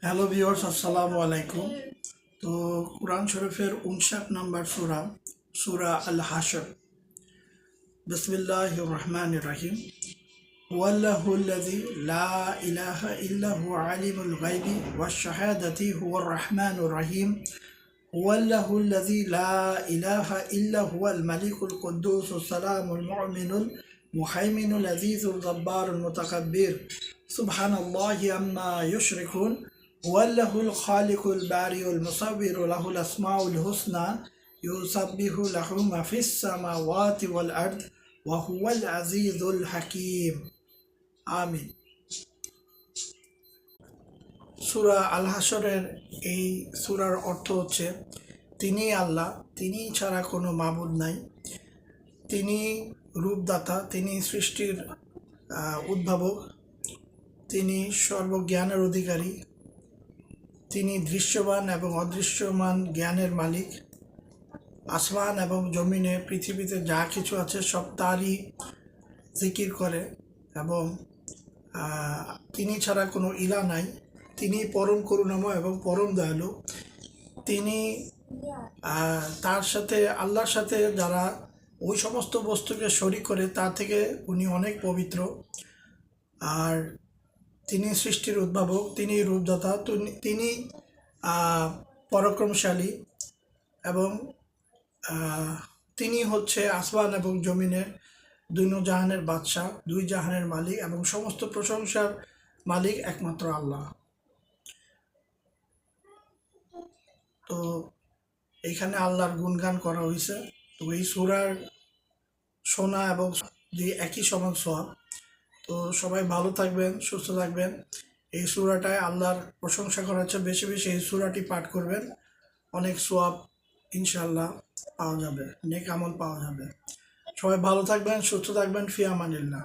Hello viewers, আসসালামু আলাইকুম। তো কুরআন শরীফের 59 নম্বর সূরা, সূরা আল হাশর। বিসমিল্লাহির রহমানির রহিম। হুয়াল্লাহুল্লাযী লা ইলাহা ইল্লা হুয়া আলিমুল গায়বি ওয়াশ শাহাদাতি হুয়ার রহমানুর রহিম। হুয়াল্লাহুল্লাযী লা ইলাহা ইল্লা হুয়াল মালিকুল কুদ্দুসুস সালামুল মুমিনুল মুহাইমিনুল আজিজুল জাব্বারুল মুতাকাব্বির। সুবহানাল্লাহি আম্মা ইউশরিকুন। ওয়াল্লাহুল খালিকুল বারিউল মুসাব্বিরু লাহুল আসমাউল হুসনা ইউসাব্বিহু লাহু মা ফিস সামাওয়াতি ওয়াল আরদ ওয়া হুয়াল আজিজুল হাকীম। আমিন। সূরা আল হাশরের এই সূরার অর্থ হচ্ছে, তিনি আল্লাহ, তিনি ছাড়া কোনো মাবুদ নাই। তিনি রূপদাতা, তিনি সৃষ্টির উদ্ভাবক, তিনি সর্বজ্ঞানের অধিকারী, তিনি দৃশ্যমান এবং অদৃশ্যমান জ্ঞানের মালিক। আসমান এবং জমিনে, পৃথিবীতে যা কিছু আছে সব তারই জিকির করে এবং তিনি ছাড়া কোনো ইলা নাই। তিনি পরম করুণাময় এবং পরম দয়ালু। তিনি তার সাথে, আল্লাহর সাথে যারা ওই সমস্ত বস্তুকে শরীক করে তা থেকে উনি অনেক পবিত্র। আর তিনি সৃষ্টির উদ্ভাবক, তিনি রূপদাতা, তিনি পরাক্রমশালী এবং তিনি হচ্ছে আসমান এবং জমিনের দুই জাহানের বাদশাহ, দুই জাহানের মালিক এবং সমস্ত প্রশংসার মালিক একমাত্র আল্লাহ। তো এইখানে আল্লাহর গুণগান করা হয়েছে। তো এই সূরার শোনা এবং যে একই সমান সওয়াব। তো সবাই ভালো থাকবেন, সুস্থ থাকবেন। এই সূরাটায় আল্লাহর প্রশংসা করা হচ্ছে, বেশি বেশি এই সূরাটি পাঠ করবেন, অনেক সওয়াব ইনশাআল্লাহ পাওয়া যাবে, নেক আমল পাওয়া যাবে। সবাই ভালো থাকবেন, সুস্থ থাকবেন। ফি আমানিল্লাহ।